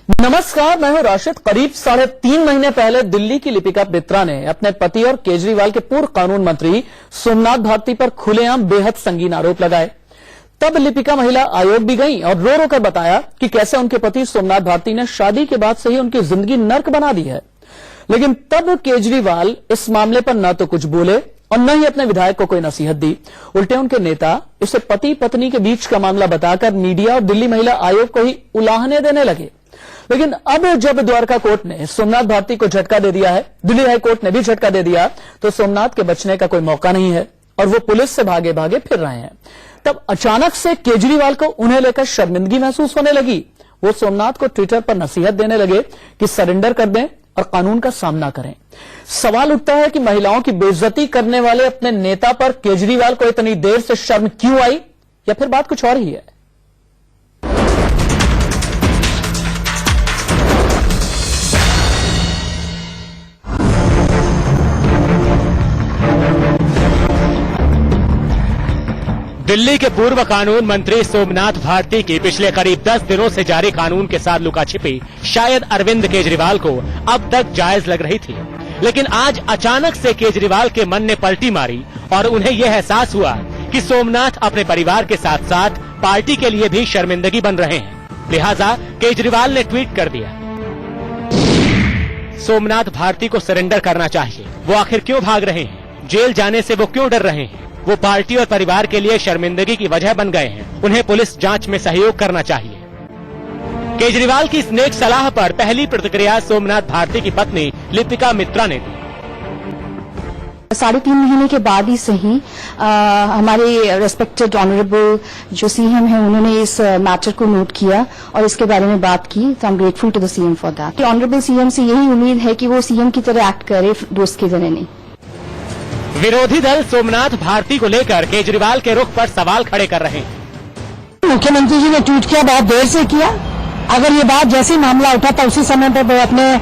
नमस्कार, मैं हूं राशिद। करीब 3.5 महीने पहले दिल्ली की लिपिका बित्रा ने अपने पति और केजरीवाल के पूर्व कानून मंत्री सोमनाथ भारती पर खुलेआम बेहद संगीन आरोप लगाए। तब लिपिका महिला आयोग भी गई और रो रो कर बताया कि कैसे उनके पति सोमनाथ भारती ने शादी के बाद से ही उनकी जिंदगी नर्क बना दी है। लेकिन तब केजरीवाल इस मामले पर न तो कुछ बोले और न ही अपने विधायक को कोई नसीहत दी। उल्टे उनके नेता इसे पति पत्नी के बीच का मामला बताकर मीडिया और दिल्ली महिला आयोग को ही उलाहने देने लगे। लेकिन अब जब द्वारका कोर्ट ने सोमनाथ भारती को झटका दे दिया है, दिल्ली हाई कोर्ट ने भी झटका दे दिया, तो सोमनाथ के बचने का कोई मौका नहीं है और वो पुलिस से भागे भागे फिर रहे हैं। तब अचानक से केजरीवाल को उन्हें लेकर शर्मिंदगी महसूस होने लगी। वो सोमनाथ को ट्विटर पर नसीहत देने लगे कि सरेंडर कर दें और कानून का सामना करें। सवाल उठता है कि महिलाओं की बेइज्जती करने वाले अपने नेता पर केजरीवाल को इतनी देर से शर्म क्यों आई, या फिर बात कुछ और ही है। दिल्ली के पूर्व कानून मंत्री सोमनाथ भारती की पिछले करीब 10 दिनों से जारी कानून के साथ लुका छिपी शायद अरविंद केजरीवाल को अब तक जायज लग रही थी। लेकिन आज अचानक से केजरीवाल के मन ने पलटी मारी और उन्हें यह एहसास हुआ कि सोमनाथ अपने परिवार के साथ साथ पार्टी के लिए भी शर्मिंदगी बन रहे हैं। लिहाजा केजरीवाल ने ट्वीट कर दिया, सोमनाथ भारती को सरेंडर करना चाहिए। वो आखिर क्यों भाग रहे हैं? जेल जाने से वो क्यों डर रहे हैं? वो पार्टी और परिवार के लिए शर्मिंदगी की वजह बन गए हैं। उन्हें पुलिस जांच में सहयोग करना चाहिए। केजरीवाल की इस नेक सलाह पर पहली प्रतिक्रिया सोमनाथ भारती की पत्नी लिपिका मित्रा ने दी। 3.5 महीने के बाद ही सही हमारे रेस्पेक्टेड ऑनरेबल जो सीएम है उन्होंने इस मैटर को नोट किया और इसके बारे में बात की, तो I am grateful to the CM for that. Honourable CM से यही उम्मीद है कि वो सीएम की तरह एक्ट करे, दोस्त की तरह नहीं। विरोधी दल सोमनाथ भारती को लेकर केजरीवाल के रुख पर सवाल खड़े कर रहे हैं। मुख्यमंत्री जी ने ट्वीट किया, बहुत देर से किया। अगर ये बात जैसे ही मामला उठा था उसी समय पर वो अपने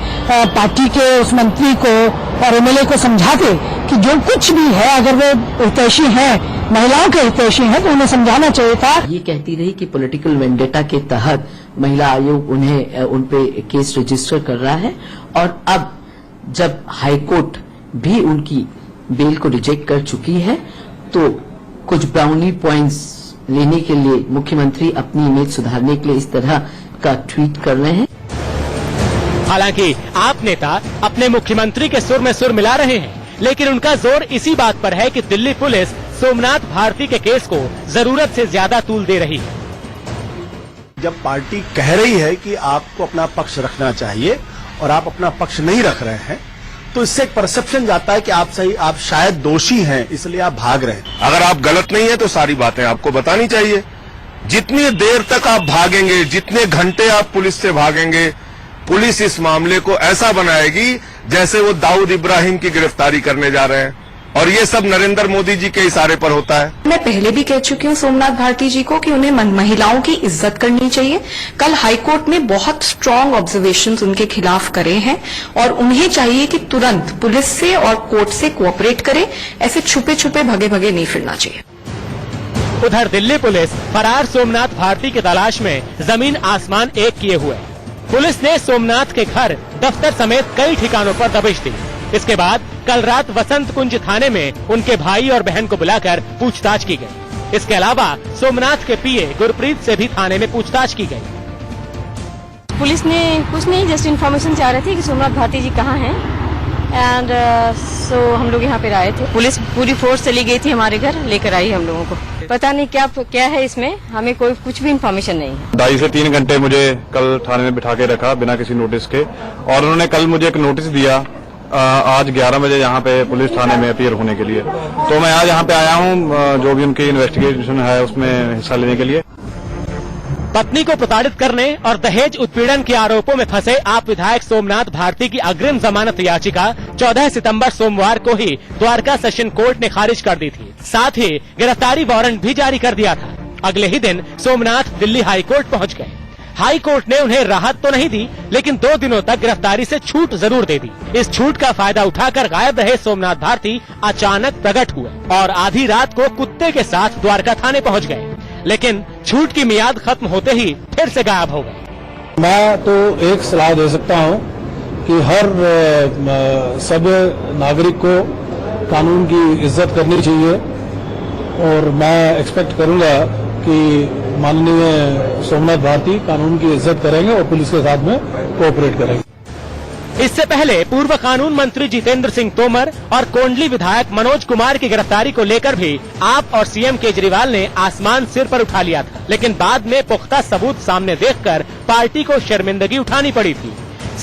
पार्टी के उस मंत्री को और एमएलए को समझाते कि जो कुछ भी है, अगर वो हितैषी है, महिलाओं के हितैषी है, तो उन्हें समझाना चाहिए था। ये कहती रही कि पॉलिटिकल वेंडेटा के तहत महिला आयोग उन पे केस रजिस्टर कर रहा है और अब जब हाईकोर्ट भी उनकी बेल को रिजेक्ट कर चुकी है तो कुछ ब्राउनी पॉइंट्स लेने के लिए मुख्यमंत्री अपनी इमेज सुधारने के लिए इस तरह का ट्वीट कर रहे हैं। हालांकि आप नेता अपने मुख्यमंत्री के सुर में सुर मिला रहे हैं, लेकिन उनका जोर इसी बात पर है कि दिल्ली पुलिस सोमनाथ भारती के केस को जरूरत से ज्यादा तूल दे रही है। जब पार्टी कह रही है कि आपको अपना पक्ष रखना चाहिए और आप अपना पक्ष नहीं रख रहे हैं, तो इससे एक परसेप्शन जाता है कि आप शायद दोषी हैं, इसलिए आप भाग रहे हैं। अगर आप गलत नहीं है तो सारी बातें आपको बतानी चाहिए। जितनी देर तक आप भागेंगे, जितने घंटे आप पुलिस से भागेंगे, पुलिस इस मामले को ऐसा बनाएगी जैसे वो दाऊद इब्राहिम की गिरफ्तारी करने जा रहे हैं, और ये सब नरेंद्र मोदी जी के इशारे पर होता है। मैं पहले भी कह चुकी हूँ सोमनाथ भारती जी को कि उन्हें महिलाओं की इज्जत करनी चाहिए। कल हाईकोर्ट ने बहुत स्ट्रांग ऑब्जर्वेशंस उनके खिलाफ करे हैं और उन्हें चाहिए कि तुरंत पुलिस से और कोर्ट से कोऑपरेट करे। ऐसे छुपे छुपे भगे भगे नहीं फिरना चाहिए। उधर दिल्ली पुलिस फरार सोमनाथ भारती की तलाश में जमीन आसमान एक किए हुए। पुलिस ने सोमनाथ के घर, दफ्तर समेत कई ठिकानों पर दबिश दी। इसके बाद कल रात वसंत कुंज थाने में उनके भाई और बहन को बुलाकर पूछताछ की गई। इसके अलावा सोमनाथ के पीए गुरप्रीत से भी थाने में पूछताछ की गई। पुलिस ने कुछ नहीं, जस्ट इन्फॉर्मेशन चाह रही थी कि सोमनाथ भारती जी कहाँ हैं एंड सो हम लोग यहाँ पे आए थे। पुलिस पूरी फोर्स चली गई थी हमारे घर, लेकर आई हम लोगों को। पता नहीं क्या है इसमें, हमें कोई कुछ भी इन्फॉर्मेशन नहीं है। 2.5 से 3 घंटे मुझे कल थाने में बिठा के रखा बिना किसी नोटिस के, और उन्होंने कल मुझे एक नोटिस दिया आज 11 बजे यहाँ पे पुलिस थाने में अपीयर होने के लिए। तो मैं आज यहाँ पे आया हूँ जो भी उनकी इन्वेस्टिगेशन है उसमें हिस्सा लेने के लिए। पत्नी को प्रताड़ित करने और दहेज उत्पीड़न के आरोपों में फंसे आप विधायक सोमनाथ भारती की अग्रिम जमानत याचिका 14 सितंबर सोमवार को ही द्वारका सेशन कोर्ट ने खारिज कर दी थी। साथ ही गिरफ्तारी वारंट भी जारी कर दिया था। अगले ही दिन सोमनाथ दिल्ली हाई कोर्ट पहुँच गए। हाई कोर्ट ने उन्हें राहत तो नहीं दी, लेकिन 2 दिनों तक गिरफ्तारी से छूट जरूर दे दी। इस छूट का फायदा उठाकर गायब रहे सोमनाथ भारती अचानक प्रकट हुए और आधी रात को कुत्ते के साथ द्वारका थाने पहुंच गए। लेकिन छूट की मियाद खत्म होते ही फिर से गायब हो गए। मैं तो एक सलाह दे सकता हूं कि हर सब नागरिक को कानून की इज्जत करनी चाहिए और मैं एक्सपेक्ट करूंगा कि माननीय सोमनाथ भारती कानून की इज्जत करेंगे और पुलिस के साथ में कोऑपरेट करेंगे। इससे पहले पूर्व कानून मंत्री जितेंद्र सिंह तोमर और कोंडली विधायक मनोज कुमार की गिरफ्तारी को लेकर भी आप और सीएम केजरीवाल ने आसमान सिर पर उठा लिया था, लेकिन बाद में पुख्ता सबूत सामने देखकर पार्टी को शर्मिंदगी उठानी पड़ी थी।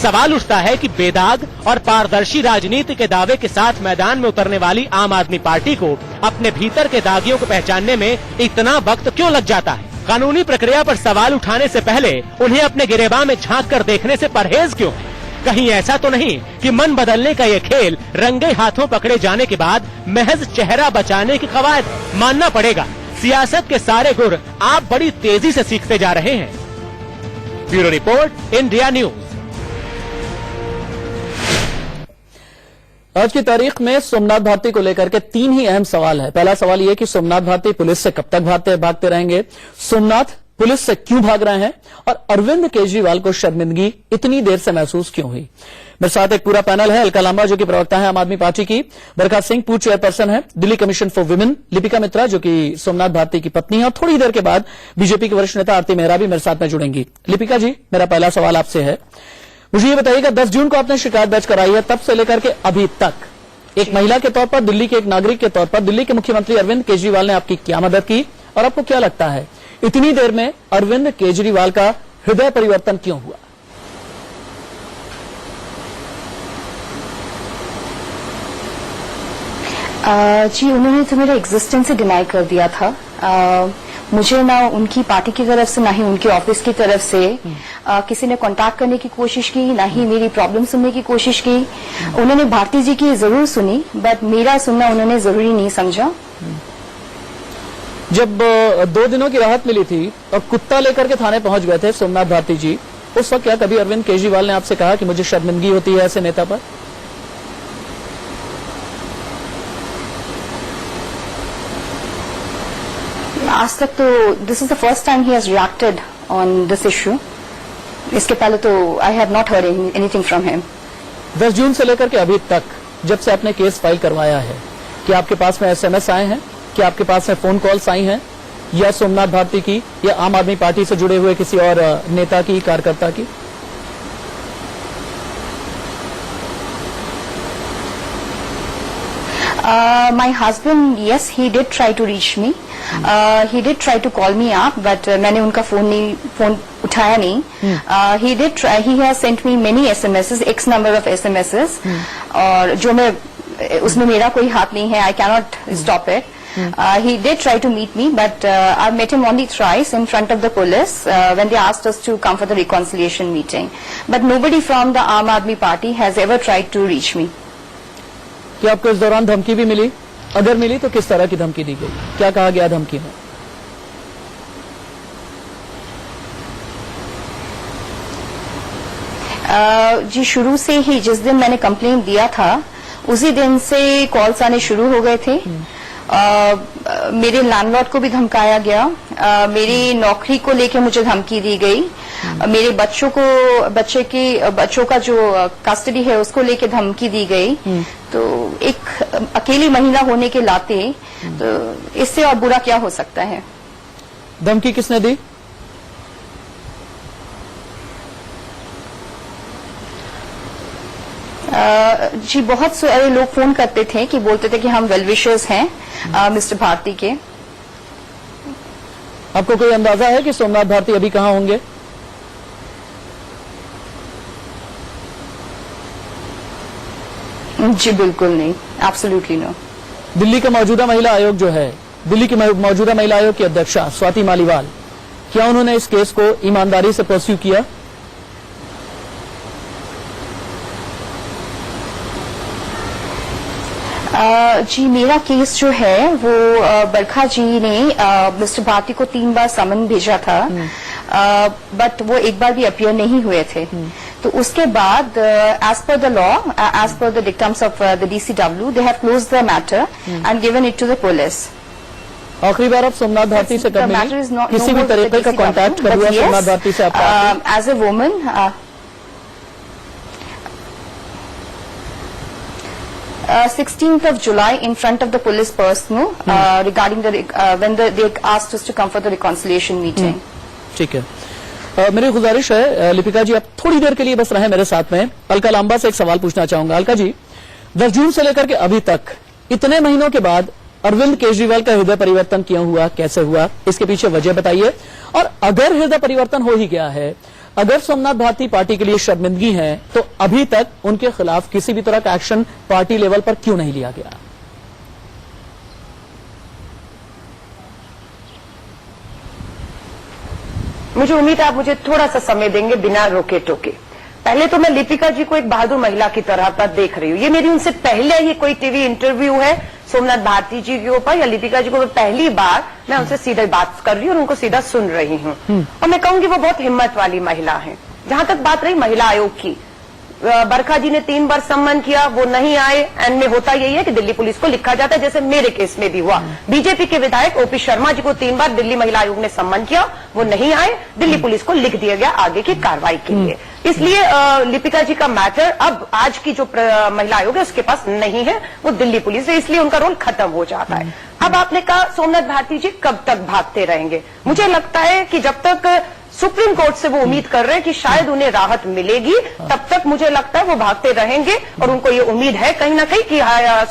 सवाल उठता है कि बेदाग और पारदर्शी राजनीति के दावे के साथ मैदान में उतरने वाली आम आदमी पार्टी को अपने भीतर के दागियों को पहचानने में इतना वक्त क्यों लग जाता है? कानूनी प्रक्रिया पर सवाल उठाने से पहले उन्हें अपने गिरेबान में झांक कर देखने से परहेज क्यों? कहीं ऐसा तो नहीं कि मन बदलने का ये खेल रंगे हाथों पकड़े जाने के बाद महज चेहरा बचाने की कवायद? मानना पड़ेगा, सियासत के सारे गुर आप बड़ी तेजी से सीखते जा रहे हैं। Bureau report, India news. आज की तारीख में सोमनाथ भारती को लेकर के 3 ही अहम सवाल है। पहला सवाल यह कि सोमनाथ भारती पुलिस से कब तक भागते रहेंगे, सोमनाथ पुलिस से क्यों भाग रहे हैं और अरविंद केजरीवाल को शर्मिंदगी इतनी देर से महसूस क्यों हुई। मेरे साथ एक पूरा पैनल है। अलका लांबा जो कि प्रवक्ता है आम आदमी पार्टी की, बरखा सिंह पूर्व चेयरपर्सन है Delhi commission for women, Lipika Mitra जो कि सोमनाथ भारती की पत्नी है और थोड़ी देर के बाद बीजेपी के वरिष्ठ नेता आरती मेहरा भी मेरे साथ में जुड़ेंगी। लिपिका जी, मेरा पहला सवाल आपसे है, मुझे ये बताइएगा 10 जून को आपने शिकायत दर्ज कराई है, तब से लेकर के अभी तक एक महिला के तौर पर, दिल्ली के एक नागरिक के तौर पर दिल्ली के मुख्यमंत्री अरविंद केजरीवाल ने आपकी क्या मदद की और आपको क्या लगता है इतनी देर में अरविंद केजरीवाल का हृदय परिवर्तन क्यों हुआ? जी, उन्होंने तो मेरा एग्जिस्टेंस ही डिनाई कर दिया था। मुझे ना उनकी पार्टी की तरफ से ना ही उनके ऑफिस की तरफ से किसी ने कांटेक्ट करने की कोशिश की, ना ही मेरी प्रॉब्लम सुनने की कोशिश की। उन्होंने भारती जी की जरूर सुनी, बट मेरा सुनना उन्होंने जरूरी नहीं समझा। जब 2 दिनों की राहत मिली थी और कुत्ता लेकर के थाने पहुंच गए थे सोमनाथ भारती जी, उस वक्त क्या कभी अरविंद केजरीवाल ने आपसे कहा कि मुझे शर्मिंदगी होती है ऐसे नेता पर? आज तक तो this is the first time he has reacted on this issue. इसके पहले तो I have not heard anything from him. 10 जून से लेकर के अभी तक जब से आपने केस फाइल करवाया है, क्या आपके पास में SMS आए हैं, क्या आपके पास में फोन कॉल्स आई हैं, या सोमनाथ भारती की या आम आदमी पार्टी से जुड़े हुए किसी और नेता की, कार्यकर्ता की? My husband, yes, he did try to reach me. He did try to call me up, but मैंने उनका फोन उठाया नहीं. He did try. He has sent me many SMSs, X number of SMSs, और जो मैं उसमें मेरा कोई हाथ नहीं है. I cannot stop it. He did try to meet me, but I met him only thrice in front of the police when they asked us to come for the reconciliation meeting. But nobody from the Aam Aadmi Party has ever tried to reach me. क्या आपको इस दौरान धमकी भी मिली? अगर मिली तो किस तरह की धमकी दी गई? क्या कहा गया धमकी में? जी, शुरू से ही जिस दिन मैंने कंप्लेन दिया था उसी दिन से कॉल्स आने शुरू हो गए थे. मेरे लैंडलॉर्ड को भी धमकाया गया. मेरी नौकरी को लेकर मुझे धमकी दी गई. मेरे बच्चों का जो कस्टडी है उसको लेकर धमकी दी गई. तो एक अकेली महिला होने के नाते तो इससे और बुरा क्या हो सकता है? धमकी किसने दी? जी, बहुत सारे लोग फोन करते थे कि बोलते थे कि हम वेल विशर्स हैं मिस्टर भारती के. आपको कोई अंदाजा है कि सोमनाथ भारती अभी कहां होंगे? जी बिल्कुल नहीं, एब्सोल्युटली नो. दिल्ली का मौजूदा महिला आयोग जो है, दिल्ली की मौजूदा महिला आयोग की अध्यक्षा स्वाति मालीवाल, क्या उन्होंने इस केस को ईमानदारी से परस्यू किया? जी, मेरा केस जो है वो बरखा जी ने मिस्टर भारती को 3 बार समन भेजा था, बट वो एक बार भी अपीयर नहीं हुए थे. तो उसके बाद as per the law, as per the dictums of the DCW, they have closed the matter and given it to the police. आखिरी बार आप सोमनाथ भारती से कब मिली? किसी भी तरीके का कांटेक्ट कर हुआ सोमनाथ भारती से आपका? As a woman 16th of July in front of the police personnel regarding when they asked us to come for the reconciliation meeting. ठीक है। मेरी गुजारिश है लिपिका जी, आप थोड़ी देर के लिए बस रहें मेरे साथ में। अलका लांबा से एक सवाल पूछना चाहूंगा। अलका जी, 10 जून से लेकर के अभी तक इतने महीनों के बाद अरविंद केजरीवाल का हृदय परिवर्तन क्यों हुआ, कैसे हुआ, इसके पीछे वजह बताइए। और अगर हृदय परिवर्तन हो ही गया है, अगर सोमनाथ भारती पार्टी के लिए शर्मिंदगी है, तो अभी तक उनके खिलाफ किसी भी तरह का एक्शन पार्टी लेवल पर क्यों नहीं लिया गया? मुझे उम्मीद है आप मुझे थोड़ा सा समय देंगे बिना रोके टोके। पहले तो मैं लिपिका जी को एक बहादुर महिला की तरह पर देख रही हूँ। ये मेरी उनसे पहले ही कोई टीवी इंटरव्यू है सोमनाथ भारती जी के ऊपर, या लिपिका जी को पहली बार मैं उनसे सीधे बात कर रही हूँ और उनको सीधा सुन रही हूँ। और मैं कहूंगी वो बहुत हिम्मत वाली महिला है। जहां तक बात रही महिला आयोग की, बरखा जी ने 3 बार सम्मन किया, वो नहीं आए। एंड में होता यही है कि दिल्ली पुलिस को लिखा जाता है, जैसे मेरे केस में भी हुआ। बीजेपी के विधायक ओपी शर्मा जी को 3 बार दिल्ली महिला आयोग ने सम्मन किया, वो नहीं आए, दिल्ली पुलिस को लिख दिया गया आगे की कार्रवाई के लिए। इसलिए लिपिका जी का मैटर अब आज की जो महिला आयोग है उसके पास नहीं है, वो दिल्ली पुलिस है, इसलिए उनका रोल खत्म हो जाता है। अब आपने कहा सोमनाथ भारती जी कब तक भागते रहेंगे? मुझे लगता है कि जब तक सुप्रीम कोर्ट से वो उम्मीद कर रहे हैं कि शायद उन्हें राहत मिलेगी, तब तक मुझे लगता है वो भागते रहेंगे। और उनको ये उम्मीद है कहीं ना कहीं कि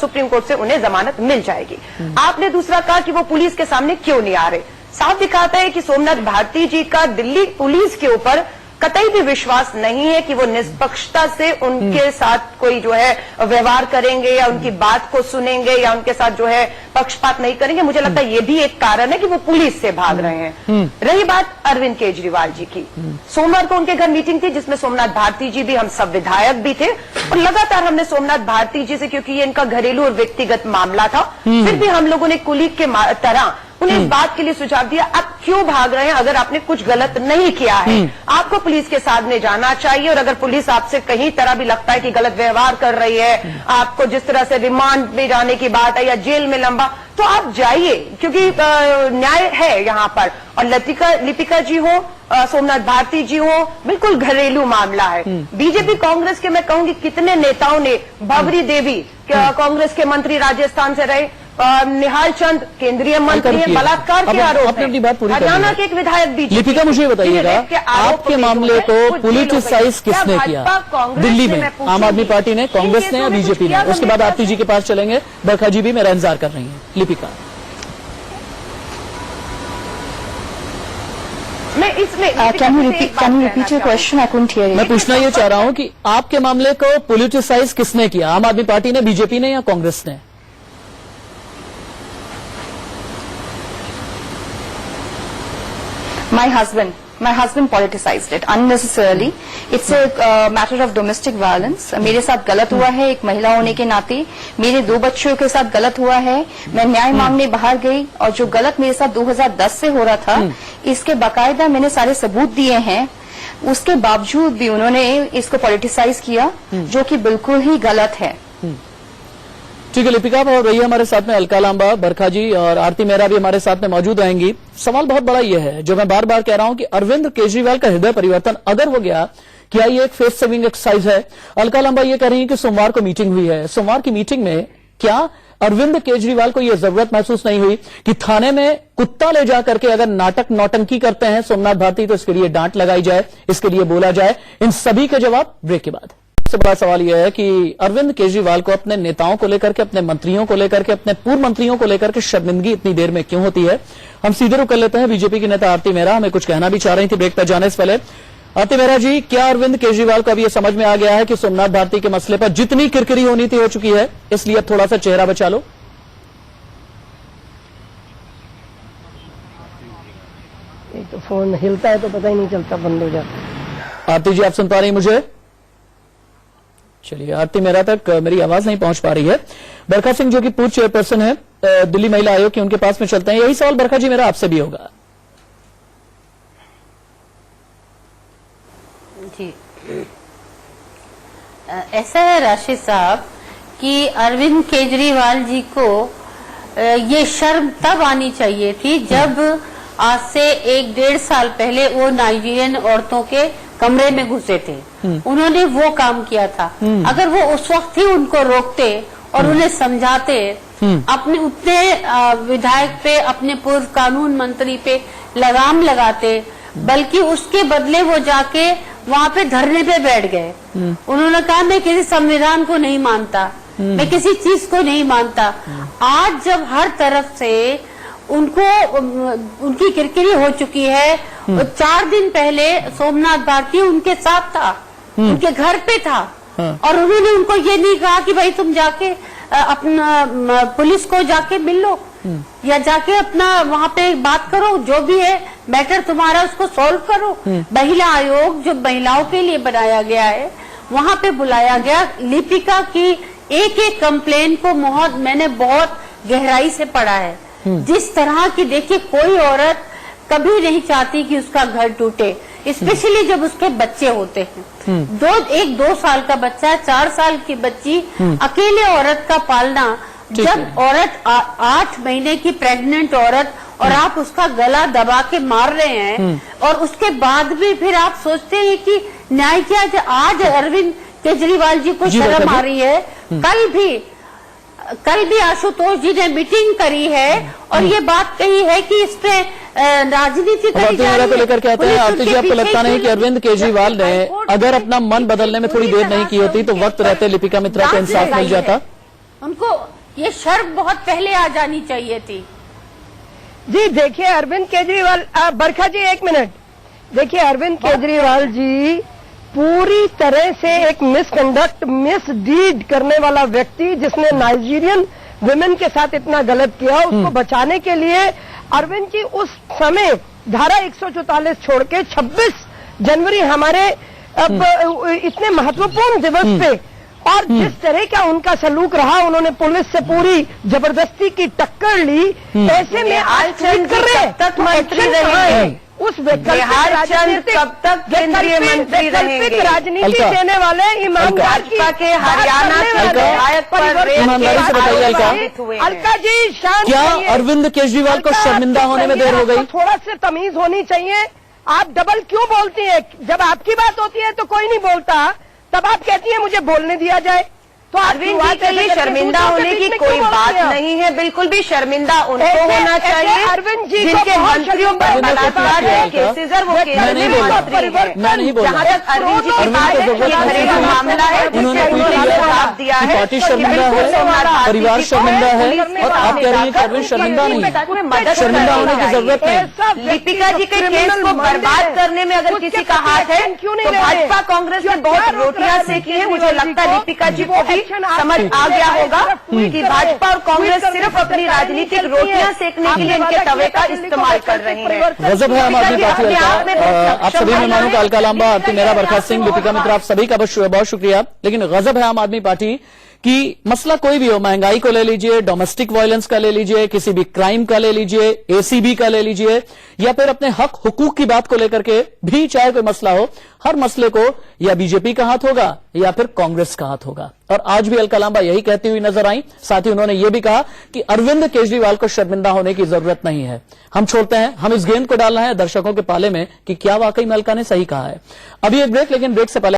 सुप्रीम कोर्ट से उन्हें जमानत मिल जाएगी। आपने दूसरा कहा कि वो पुलिस के सामने क्यों नहीं आ रहे। साफ दिखाता है कि सोमनाथ भारती जी का दिल्ली पुलिस के ऊपर कतई भी विश्वास नहीं है कि वो निष्पक्षता से उनके साथ कोई जो है व्यवहार करेंगे या उनकी बात को सुनेंगे या उनके साथ जो है पक्षपात नहीं करेंगे। मुझे लगता है ये भी एक कारण है कि वो पुलिस से भाग रहे हैं। रही बात अरविंद केजरीवाल जी की, सोमवार को उनके घर मीटिंग थी जिसमें सोमनाथ भारती जी भी, हम सब विधायक भी थे, और लगातार हमने सोमनाथ भारती जी से, क्योंकि ये इनका घरेलू और व्यक्तिगत मामला था, फिर भी हम लोगों ने कुलीग के तरह उन्हें इस बात के लिए सुझाव दिया, आप क्यों भाग रहे हैं? अगर आपने कुछ गलत नहीं किया है, आपको पुलिस के साथ में जाना चाहिए। और अगर पुलिस आपसे कहीं तरह भी लगता है कि गलत व्यवहार कर रही है, आपको जिस तरह से रिमांड में जाने की बात है या जेल में लंबा, तो आप जाइए, क्योंकि न्याय है यहाँ पर। और लिपिका जी हो, सोमनाथ भारती जी हो, बिल्कुल घरेलू मामला है। बीजेपी कांग्रेस के मैं कहूंगी कितने नेताओं ने, बाबरी देवी कांग्रेस के मंत्री राजस्थान से रहे, निहाल चंद केंद्रीय मंत्री हैं, बलात्कार के आरोप है, हरियाणा के एक विधायक भी। लिपिका मुझे बताइएगा, आपके मामले को पॉलिटिसाइज किसने किया दिल्ली में? आम आदमी पार्टी ने, कांग्रेस ने या बीजेपी ने? उसके बाद आरती जी के पास चलेंगे। बरखा जी भी मेरा इंतजार कर रही हैं। लिपिका, मैं इसमें can you repeat your question? I couldn't hear. मैं पूछना ये चाह रहा हूं कि आपके मामले को पॉलिटिसाइज किसने किया? आम आदमी पार्टी ने, बीजेपी ने या कांग्रेस ने? My husband politicized it unnecessarily. It's a matter of domestic violence. मेरे साथ गलत हुआ है, एक महिला होने के नाते मेरे 2 बच्चों के साथ गलत हुआ है। मैं न्याय मांगने बाहर गई और जो गलत मेरे साथ 2010 से हो रहा था, इसके बाकायदा मैंने सारे सबूत दिए हैं। उसके बावजूद भी उन्होंने इसको पॉलिटिसाइज किया, जो कि बिल्कुल ही गलत है। ठीक है लिपिका, और रही हमारे साथ में अलका लांबा, बरखा जी और आरती मेहरा भी हमारे साथ में मौजूद रहेंगी। सवाल बहुत बड़ा ये है, जो मैं बार बार कह रहा हूं कि अरविंद केजरीवाल का हृदय परिवर्तन अगर हो गया, क्या ये एक फेस सेविंग एक्सरसाइज है? अलका लांबा ये कह रही है कि सोमवार को मीटिंग हुई है। सोमवार की मीटिंग में क्या अरविंद केजरीवाल को यह जरूरत महसूस नहीं हुई कि थाने में कुत्ता ले जा करके अगर नौटंकी करते हैं सोमनाथ भारती, तो इसके लिए डांट लगाई जाए, इसके लिए बोला जाए? इन सभी के जवाब ब्रेक के बाद। सबसे बड़ा सवाल यह है कि अरविंद केजरीवाल को अपने नेताओं को लेकर के, अपने मंत्रियों को लेकर के, अपने पूर्व मंत्रियों को लेकर के शर्मिंदगी इतनी देर में क्यों होती है? हम सीधे रुक कर लेते हैं। बीजेपी की नेता आरती मेहरा हमें कुछ कहना भी चाह रही थी ब्रेक पर जाने से पहले। आरती मेहरा जी, क्या अरविंद केजरीवाल को अब यह समझ में आ गया है कि सोमनाथ भारती के मसले पर जितनी किरकिरी होनी थी हो चुकी है, इसलिए अब थोड़ा सा चेहरा बचा लो? एक तो फोन हिलता है तो पता ही नहीं चलता, बंद हो जाता है। आरती जी, आप सुन पा रही मुझे? चलिए, आरती मेहरा तक मेरी आवाज नहीं पहुंच पा रही है। बरखा सिंह जो कि पूर्व चेयरपर्सन है दिल्ली महिला आयोग की, उनके पास में चलते हैं। यही सवाल बरखा जी मेरा आपसे भी होगा। जी, ऐसा है राशिद साहब कि अरविंद केजरीवाल जी को ये शर्म तब आनी चाहिए थी जब आज से 1-1.5 साल पहले वो नाइजीरियन औरतों के कमरे में घुसे थे। उन्होंने वो काम किया था। अगर वो उस वक्त ही उनको रोकते और उन्हें समझाते, अपने उतने विधायक पे, अपने पूर्व कानून मंत्री पे लगाम लगाते, बल्कि उसके बदले वो जाके वहाँ पे धरने पे बैठ गए। उन्होंने कहा मैं किसी संविधान को नहीं मानता, मैं किसी चीज को नहीं मानता। आज जब हर तरफ से उनको उनकी किरकिरी हो चुकी है, 4 दिन पहले सोमनाथ भारती उनके साथ था, उनके घर पे था, और उन्होंने उनको ये नहीं कहा कि भाई तुम जाके अपना पुलिस को जाके मिल लो या जाके अपना वहाँ पे बात करो, जो भी है मैटर तुम्हारा उसको सॉल्व करो। महिला आयोग जो महिलाओं के लिए बनाया गया है, वहाँ पे बुलाया गया। लिपिका की एक कंप्लेन को मैंने बहुत गहराई से पढ़ा है। जिस तरह की, देखिए कोई औरत कभी नहीं चाहती कि उसका घर टूटे, स्पेशली जब उसके बच्चे होते हैं। 1-2 साल का बच्चा, 4 साल की बच्ची, अकेले औरत का पालना, जब औरत 8 महीने की प्रेग्नेंट औरत, और आप उसका गला दबा के मार रहे हैं, और उसके बाद भी फिर आप सोचते हैं कि न्याय क्या। आज अरविंद केजरीवाल जी को शर्म आ रही है। कल भी आशुतोष जी ने मीटिंग करी है और ये बात कही है कि इस पे राजनीति को लेकर के आते हैं। आरती जी, आपको लगता नहीं कि अरविंद केजरीवाल ने अगर अपना मन बदलने में थोड़ी देर नहीं की होती तो वक्त रहते लिपिका मित्रा को इंसाफ मिल जाता? उनको ये शर्म बहुत पहले आ जानी चाहिए थी। जी देखिए, अरविंद केजरीवाल, बरखा जी 1 मिनट। देखिए, अरविंद केजरीवाल जी पूरी तरह से एक मिसकंडक्ट, मिसडीड करने वाला व्यक्ति, जिसने नाइजीरियन वुमेन के साथ इतना गलत किया, उसको बचाने के लिए अरविंद जी उस समय धारा 144 छोड़ के 26 जनवरी हमारे इतने महत्वपूर्ण दिवस पे, और जिस तरह का उनका सलूक रहा, उन्होंने पुलिस से पूरी जबरदस्ती की टक्कर ली। ऐसे में आज ट्वीट कर रहे हैं, तक मंत्री रहेंगे उस वैकल्पिक कब तक केंद्रीय मंत्री रहेंगे? राजनीति देने वाले ईमानदार के हरियाणा के विधायक पर ईमानदारी से बताइए अलका जी, शांत। क्या अरविंद केजरीवाल को शर्मिंदा होने में देर हो गई? थोड़ा सा तमीज होनी चाहिए। आप डबल क्यों बोलती हैं? जब आपकी बात होती है तो कोई नहीं बोलता, तब आप कहती हैं मुझे बोलने दिया जाए। तो अरविंद जी के लिए शर्मिंदा होने की कोई बात नहीं है, बिल्कुल भी शर्मिंदा उनको होना चाहिए। अरविंद जी जिनके मंत्रियों पर बलात्कार है, केसेस है, वो केंद्रीय मंत्री है। जहाँ तक अरविंद जी की बात है, ये घरेलू मामला है जिससे उन्होंने जवाब दिया है। पार्टी शर्मिंदा है, परिवार शर्मिंदा है, और आप कह रही हैं कि अरविंद शर्मिंदा नहीं है। शर्मिंदा होने की जरूरत नहीं। लिपिका जी के केस को बर्बाद करने में अगर किसी का हाथ है तो भाजपा कांग्रेस ने बहुत रोटियां सेकी है। मुझे लगता है लिपिका जी को भी समझ आ गया होगा कि भाजपा और कांग्रेस सिर्फ अपनी राजनीतिक रोटियां सेकने के लिए इनके तवे का इस्तेमाल कर रहे हैं। गजब है आम आदमी पार्टी हल्का। आप सभी मेहमानों का अलका लांबा, आरती मेहरा, बरखा सिंह, लिपिका मित्रा, आप सभी का बहुत शुक्रिया। लेकिन गजब है आम आदमी पार्टी कि मसला कोई भी हो, महंगाई को ले लीजिए, डोमेस्टिक वायलेंस का ले लीजिए, किसी भी क्राइम का ले लीजिए, एसीबी का ले लीजिए, या फिर अपने हक हुकूक की बात को लेकर के भी चाहे कोई मसला हो, हर मसले को या बीजेपी का हाथ होगा या फिर कांग्रेस का हाथ होगा। और आज भी अलका लांबा यही कहती हुई नजर आई। साथ ही उन्होंने ये भी कहा कि अरविंद केजरीवाल को शर्मिंदा होने की जरूरत नहीं है। हम छोड़ते हैं, हम इस गेंद को डालना है दर्शकों के पाले में कि क्या वाकई में अलका ने सही कहा है। अभी एक ब्रेक, लेकिन ब्रेक से पहले